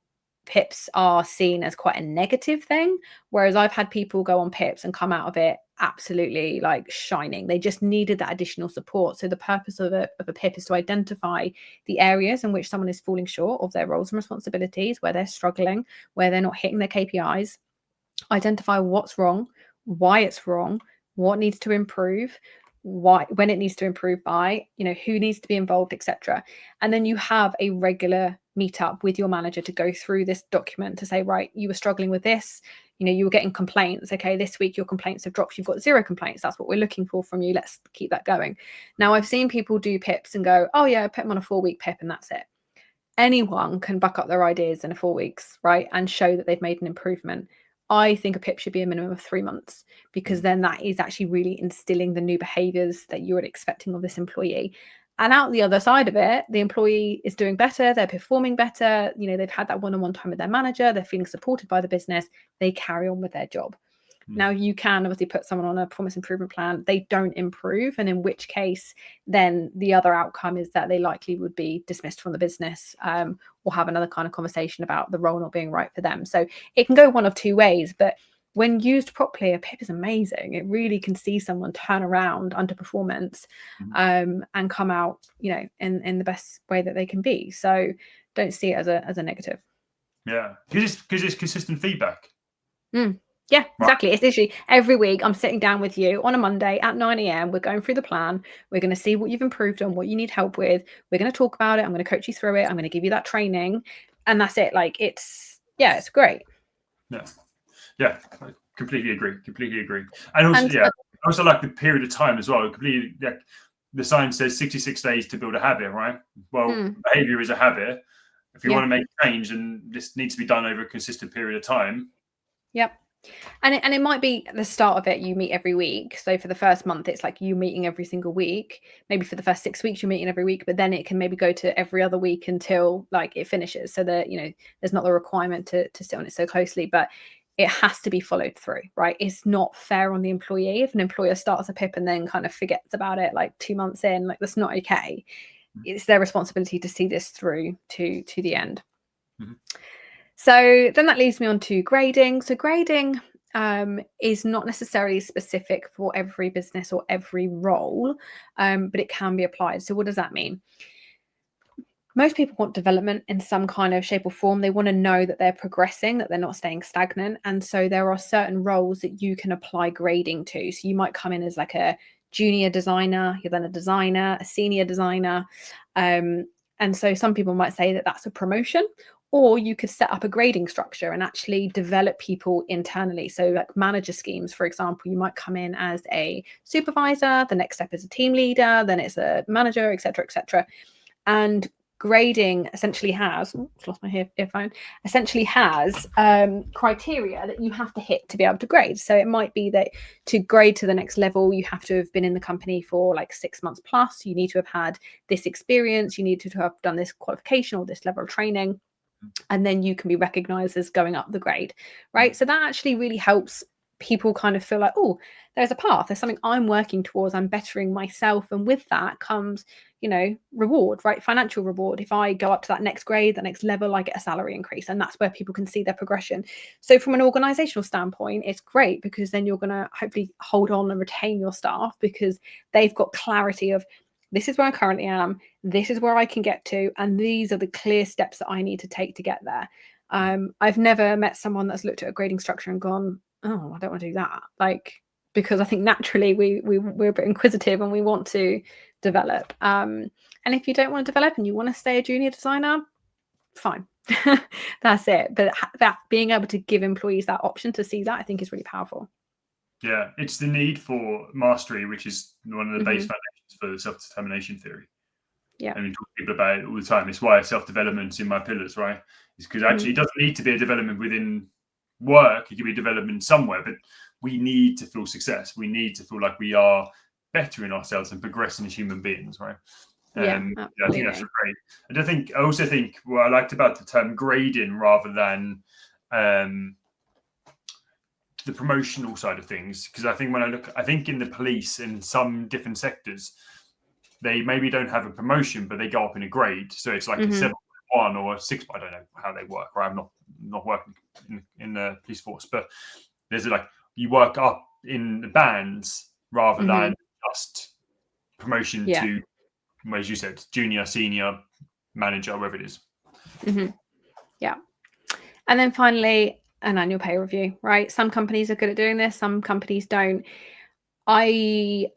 PIPs are seen as quite a negative thing, whereas I've had people go on PIPs and come out of it absolutely shining. They just needed that additional support. So the purpose of a PIP is to identify the areas in which someone is falling short of their roles and responsibilities, where they're struggling, where they're not hitting their KPIs, identify what's wrong, why it's wrong, what needs to improve, when it needs to improve by, who needs to be involved, etc. And then you have a regular meet up with your manager to go through this document to say, right, you were struggling with this, you were getting complaints. Okay, this week your complaints have dropped. You've got 0 complaints. That's what we're looking for from you. Let's keep that going. Now, I've seen people do PIPs and go, oh yeah, I put them on a 4-week PIP and that's it. Anyone can buck up their ideas in 4 weeks, right, and show that they've made an improvement. I think a PIP should be a minimum of 3 months, because then that is actually really instilling the new behaviors that you're expecting of this employee. And out the other side of it, the employee is doing better, they're performing better, they've had that one-on-one time with their manager, they're feeling supported by the business, they carry on with their job. Now, you can obviously put someone on a performance improvement plan, they don't improve, and in which case then the other outcome is that they likely would be dismissed from the business, or have another kind of conversation about the role not being right for them. So it can go one of two ways, but when used properly, a PIP is amazing. It really can see someone turn around underperformance, and come out, in the best way that they can be. So don't see it as a negative. Yeah, because it's consistent feedback. Yeah, exactly. Right. It's literally every week I'm sitting down with you on a Monday at 9 a.m. We're going through the plan. We're going to see what you've improved on, what you need help with. We're going to talk about it. I'm going to coach you through it. I'm going to give you that training. And that's it. Like, it's great. Yeah, I completely agree. And also, I also like the period of time as well. Completely, the science says 66 days to build a habit, right? Well, behavior is a habit. If you want to make change, and this needs to be done over a consistent period of time. Yep. And it might be at the start of it, you meet every week. So for the first month, it's like you meeting every single week. Maybe for the first 6 weeks, you're meeting every week, but then it can maybe go to every other week until like it finishes. So that, there's not the requirement to sit on it so closely, but it has to be followed through, right? It's not fair on the employee. If an employer starts a PIP and then kind of forgets about it like 2 months in, like that's not okay. It's their responsibility to see this through to the end. So then that leads me on to grading. So grading is not necessarily specific for every business or every role, but it can be applied. So what does that mean? Most people want development in some kind of shape or form. They want to know that they're progressing, that they're not staying stagnant. And so there are certain roles that you can apply grading to. So you might come in as like a junior designer, you're then a designer, a senior designer. And so some people might say that that's a promotion. Or you could set up a grading structure and actually develop people internally. So like manager schemes, for example, you might come in as a supervisor, the next step is a team leader, then it's a manager, et cetera, et cetera. And grading essentially has, lost my earphone, essentially has criteria that you have to hit to be able to grade. So it might be that to grade to the next level, you have to have been in the company for like 6 months plus. You need to have had this experience. You need to have done this qualification or this level of training. And then you can be recognized as going up the grade, right? So that actually really helps people kind of feel like, oh, there's a path, there's something I'm working towards, I'm bettering myself. And with that comes, reward, right? Financial reward. If I go up to that next grade, the next level, I get a salary increase. And that's where people can see their progression. So from an organizational standpoint, it's great because then you're going to hopefully hold on and retain your staff because they've got clarity of, this is where I currently am, this is where I can get to, and these are the clear steps that I need to take to get there. I've never met someone that's looked at a grading structure and gone, oh, I don't want to do that. Like, because I think naturally we're a bit inquisitive and we want to develop. And if you don't want to develop and you want to stay a junior designer, fine. That's it. But that being able to give employees that option to see that, I think is really powerful. Yeah, it's the need for mastery, which is one of the base foundations for the self-determination theory. Yeah. And we talk to people about it all the time. It's why self-development's in my pillars, right? It's because actually it doesn't need to be a development within work. It can be development somewhere, but we need to feel success. We need to feel like we are bettering ourselves and progressing as human beings, right? Yeah, I think that's great. And I also think what I liked about the term grading rather than the promotional side of things, because I think I think in the police in some different sectors, they maybe don't have a promotion, but they go up in a grade. So it's like a 7.1 or a 6. I don't know how they work, right? I'm not working in the police force, but there's you work up in the bands rather than just promotion to, as you said, junior, senior, manager, whatever it is. Yeah. And then finally, an annual pay review, right? Some companies are good at doing this, some companies don't. I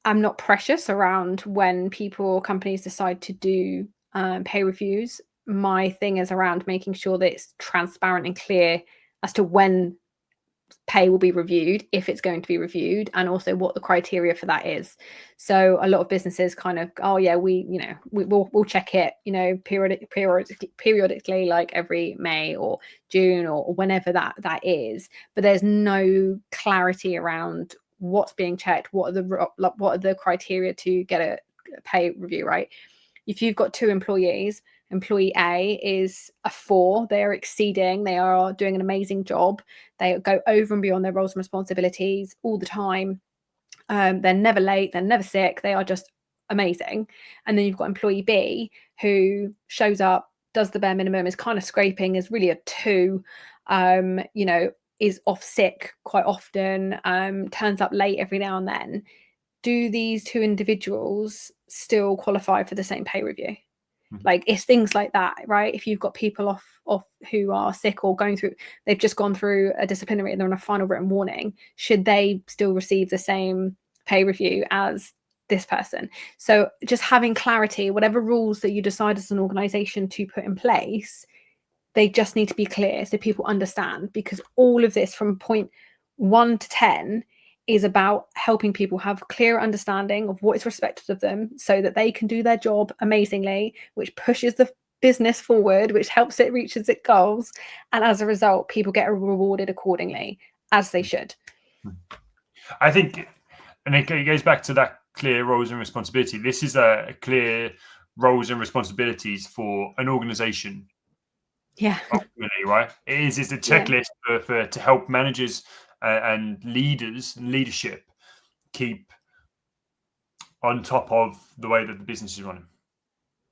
am not precious around when people or companies decide to do pay reviews. My thing is around making sure that it's transparent and clear as to when pay will be reviewed, if it's going to be reviewed, and also what the criteria for that is. So a lot of businesses kind of, oh yeah, we'll check it, periodically, like every May or June or whenever that is. But there's no clarity around what's being checked, what are the criteria to get a pay review, right? If you've got 2 employees employee A is a 4. They are exceeding. They are doing an amazing job. They go over and beyond their roles and responsibilities all the time. They're never late. They're never sick. They are just amazing. And then you've got employee B who shows up, does the bare minimum, is kind of scraping, is really a 2, is off sick quite often, turns up late every now and then. Do these 2 individuals still qualify for the same pay review? Like, it's things like that, right? If you've got people off who are sick or they've just gone through a disciplinary and they're on a final written warning, should they still receive the same pay review as this person? So just having clarity, whatever rules that you decide as an organization to put in place, they just need to be clear so people understand, because all of this from point 1 to 10 is about helping people have clear understanding of what is expected of them so that they can do their job amazingly, which pushes the business forward, which helps it reach its goals. And as a result, people get rewarded accordingly, as they should. I think, and it goes back to that clear roles and responsibility. This is a clear roles and responsibilities for an organization. Yeah. Ultimately, right? It's a checklist to help managers and leaders and leadership keep on top of the way that the business is running.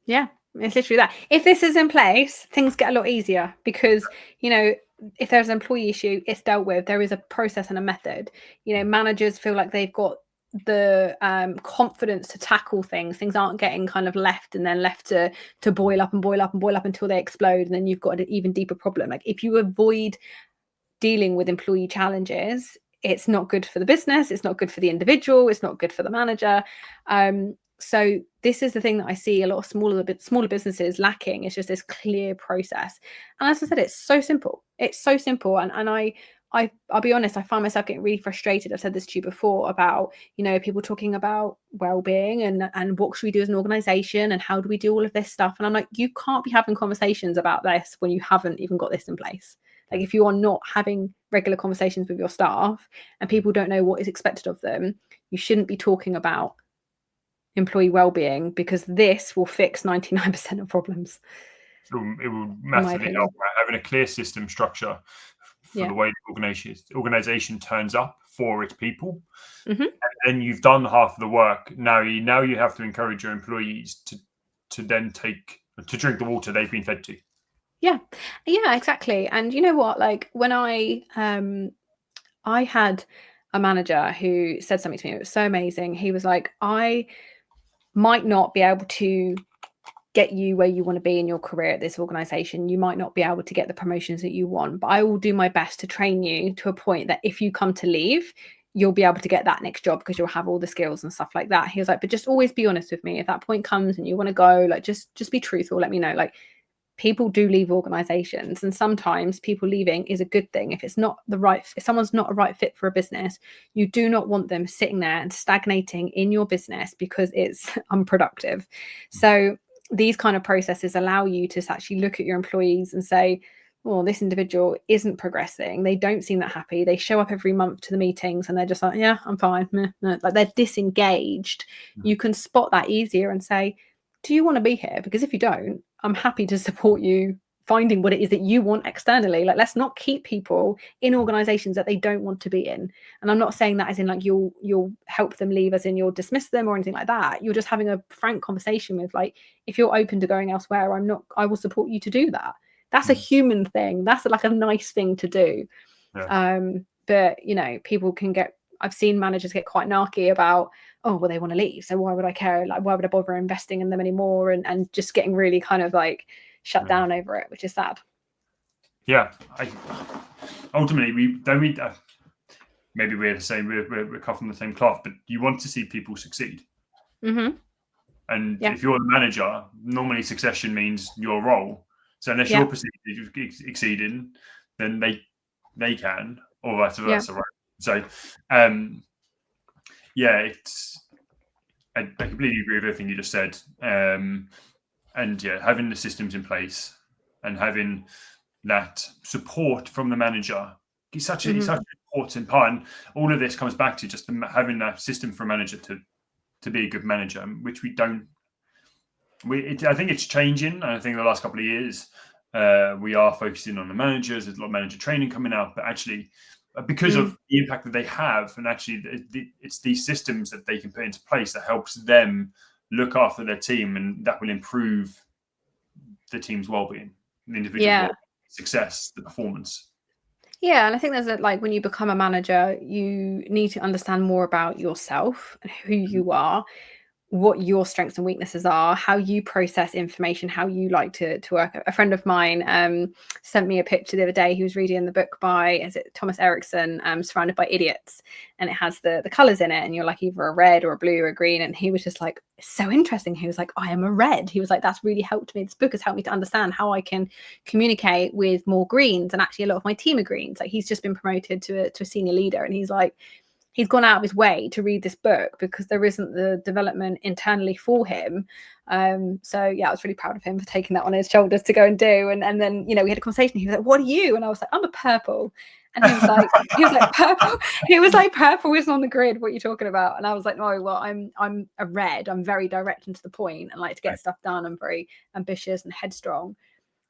Yeah, it's literally that. If this is in place, things get a lot easier because, if there's an employee issue, it's dealt with. There is a process and a method. Managers feel like they've got the confidence to tackle things. Things aren't getting kind of left to boil up and boil up and boil up until they explode, and then you've got an even deeper problem. Like, if you avoid dealing with employee challenges, it's not good for the business, it's not good for the individual, it's not good for the manager. So this is the thing that I see a lot of smaller businesses lacking. It's just this clear process. And as I said, it's so simple. It's so simple. And I'll be honest, I find myself getting really frustrated. I've said this to you before about, people talking about well-being and what should we do as an organization and how do we do all of this stuff. And I'm like, you can't be having conversations about this when you haven't even got this in place. Like, if you are not having regular conversations with your staff and people don't know what is expected of them, you shouldn't be talking about employee well-being, because this will fix 99% of problems. It will massively help, right? Having a clear system structure for the way the organization turns up for its people. Mm-hmm. And then you've done half of the work. Now you have to encourage your employees to then drink the water they've been fed to. Yeah, exactly. And you know what? Like, when I had a manager who said something to me, it was so amazing. He was like, I might not be able to get you where you want to be in your career at this organization. You might not be able to get the promotions that you want, but I will do my best to train you to a point that if you come to leave, you'll be able to get that next job because you'll have all the skills and stuff like that. He was like, but just always be honest with me. If that point comes and you want to go, like, just be truthful. Let me know. Like, people do leave organizations, and sometimes people leaving is a good thing. If someone's not a right fit for a business, you do not want them sitting there and stagnating in your business because it's unproductive. So these kind of processes allow you to actually look at your employees and say, well, this individual isn't progressing. They don't seem that happy. They show up every month to the meetings and they're just like, yeah, I'm fine. Like, they're disengaged. You can spot that easier and say, do you want to be here? Because if you don't, I'm happy to support you finding what it is that you want externally. Like, let's not keep people in organizations that they don't want to be in. And I'm not saying that as in like you'll help them leave, as in you'll dismiss them or anything like that. You're just having a frank conversation with, like, if you're open to going elsewhere, I will support you to do that. That's a human thing. That's like a nice thing to do. Yeah. But people can I've seen managers get quite narky about, oh, well, they want to leave, so why would I care? Like, why would I bother investing in them anymore? And just getting really kind of like shut down over it, which is sad. Yeah, ultimately we don't need. Maybe we're the same. We're cut from the same cloth, but you want to see people succeed. Mm-hmm. And if you're the manager, normally succession means your role. So unless you're perceived as exceeding, then they can, or vice versa, right? So, I completely agree with everything you just said. And having the systems in place and having that support from the manager is such an important part. And all of this comes back to just having that system for a manager to be a good manager, which we don't I think it's changing. I think the last couple of years we are focusing on the managers. There's a lot of manager training coming out, but actually because of the impact that they have, and actually it's these systems that they can put into place that helps them look after their team, and that will improve the team's well-being, the individual's well-being, success, the performance. Yeah, and I think there's like when you become a manager, you need to understand more about yourself and who you are, what your strengths and weaknesses are, how you process information, how you like to work. A friend of mine sent me a picture the other day. He was reading the book by, is it Thomas Erickson, Surrounded by Idiots, and it has the colors in it, and you're like either a red or a blue or a green, and he was just like, it's so interesting. He was like, I am a red. He was like, that's really helped me. This book has helped me to understand how I can communicate with more greens, and actually a lot of my team are greens. Like, he's just been promoted to a senior leader, and he's like, he's gone out of his way to read this book because there isn't the development internally for him. So yeah, I was really proud of him for taking that on his shoulders to go and do. And then, we had a conversation. He was like, what are you? And I was like, I'm a purple. And he was like, purple. He was like, purple isn't on the grid. What are you talking about? And I was like, no, well, I'm a red. I'm very direct and to the point and like to get stuff done. I'm very ambitious and headstrong,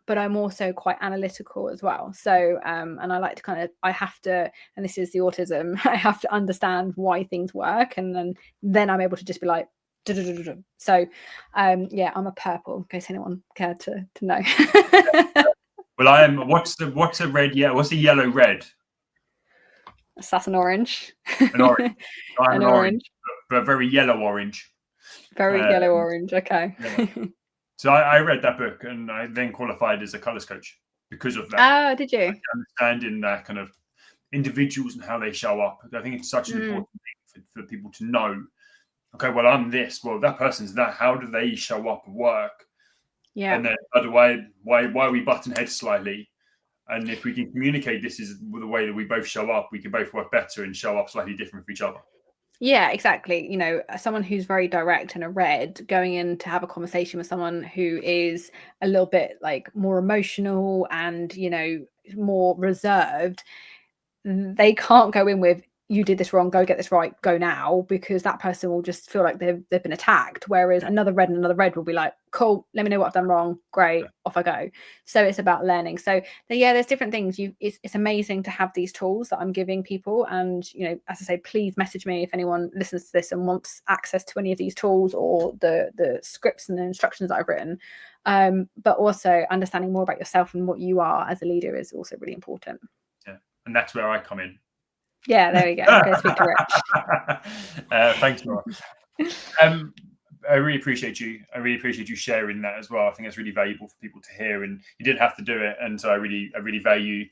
but I'm also quite analytical as well. So, and I like to I have to, and this is the autism, I have to understand why things work. And then I'm able to just be like, so, yeah, I'm a purple, in case anyone cared to know. Well, I am, what's a red? Yeah. What's a yellow red? That's an orange. An orange. I'm an orange. But very yellow orange. Very yellow orange. Okay. Yeah. So I read that book, and I then qualified as a colours coach because of that. Oh, did you? Understanding that kind of individuals and how they show up. I think it's such an important thing for people to know. Okay, well, I'm this. Well, that person's that. How do they show up at work? Yeah. And then why we button heads slightly? And if we can communicate this is the way that we both show up, we can both work better and show up slightly different for each other. Yeah, exactly. Someone who's very direct and a red going in to have a conversation with someone who is a little bit like more emotional and, more reserved, they can't go in with, you did this wrong, go get this right, go now, because that person will just feel like they've been attacked. Whereas another red will be like, cool, let me know what I've done wrong, great, off I go. So it's about learning. So yeah, there's different things. It's amazing to have these tools that I'm giving people. And as I say, please message me if anyone listens to this and wants access to any of these tools or the scripts and the instructions that I've written. But also understanding more about yourself and what you are as a leader is also really important. Yeah, and that's where I come in. Yeah, there we go. Go speak to Rich. Thanks, Laura. I really appreciate you. I really appreciate you sharing that as well. I think that's really valuable for people to hear, and you didn't have to do it. And so I really value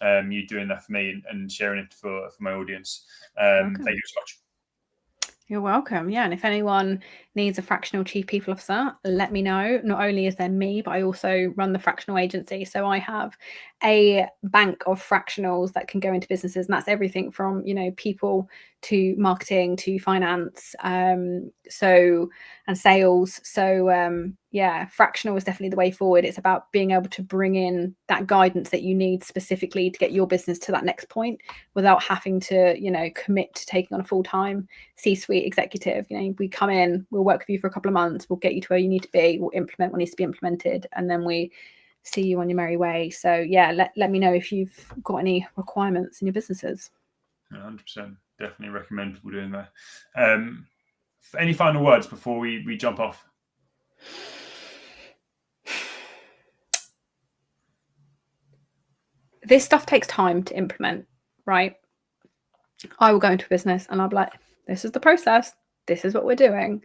you doing that for me and sharing it for my audience. Thank you so much. You're welcome. Yeah. And if anyone needs a fractional chief people officer, let me know. Not only is there me, but I also run the Fractional Agency. So I have a bank of fractionals that can go into businesses, and that's everything from, people to marketing to finance, and sales. So yeah, fractional is definitely the way forward. It's about being able to bring in that guidance that you need specifically to get your business to that next point without having to, commit to taking on a full-time C-suite executive. We come in, we'll work with you for a couple of months, we'll get you to where you need to be, we'll implement what needs to be implemented, and then we see you on your merry way. So yeah, let me know if you've got any requirements in your businesses. 100%. Definitely recommend people doing that. Any final words before we jump off? This stuff takes time to implement, right? I will go into a business and I'll be like, this is the process, this is what we're doing.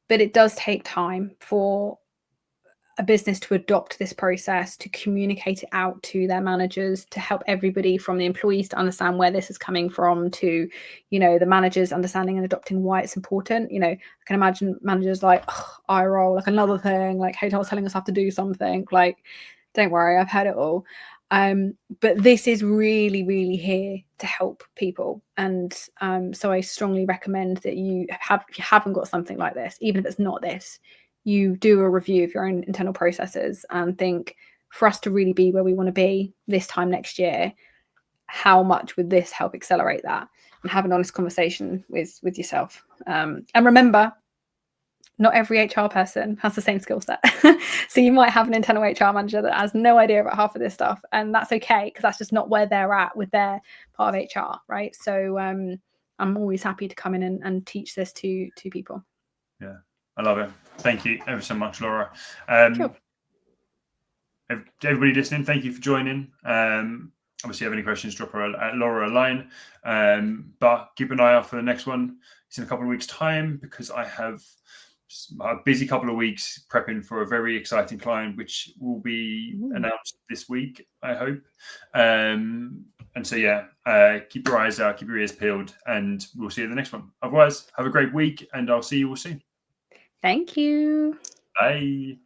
But it does take time for a business to adopt this process, to communicate it out to their managers, to help everybody from the employees to understand where this is coming from, to, the managers understanding and adopting why it's important. I can imagine managers like, eye roll, like another thing, like hotels telling us have to do something, like, don't worry, I've heard it all. But this is really, really here to help people. And so I strongly recommend that if you haven't got something like this, even if it's not this, you do a review of your own internal processes and think, for us to really be where we want to be this time next year, how much would this help accelerate that? And have an honest conversation with yourself. And remember, not every HR person has the same skill set. So you might have an internal HR manager that has no idea about half of this stuff, and that's okay, because that's just not where they're at with their part of HR, right? So I'm always happy to come in and teach this to people. Yeah, I love it. Thank you ever so much, Laura. Sure. Everybody listening, thank you for joining. Obviously, if you have any questions, drop Laura a line. But keep an eye out for the next one. It's in a couple of weeks' time, because I have a busy couple of weeks prepping for a very exciting client, which will be announced this week, I hope. And so, yeah, keep your eyes out, keep your ears peeled, and we'll see you in the next one. Otherwise, have a great week, and I'll see you all soon. Thank you. Bye.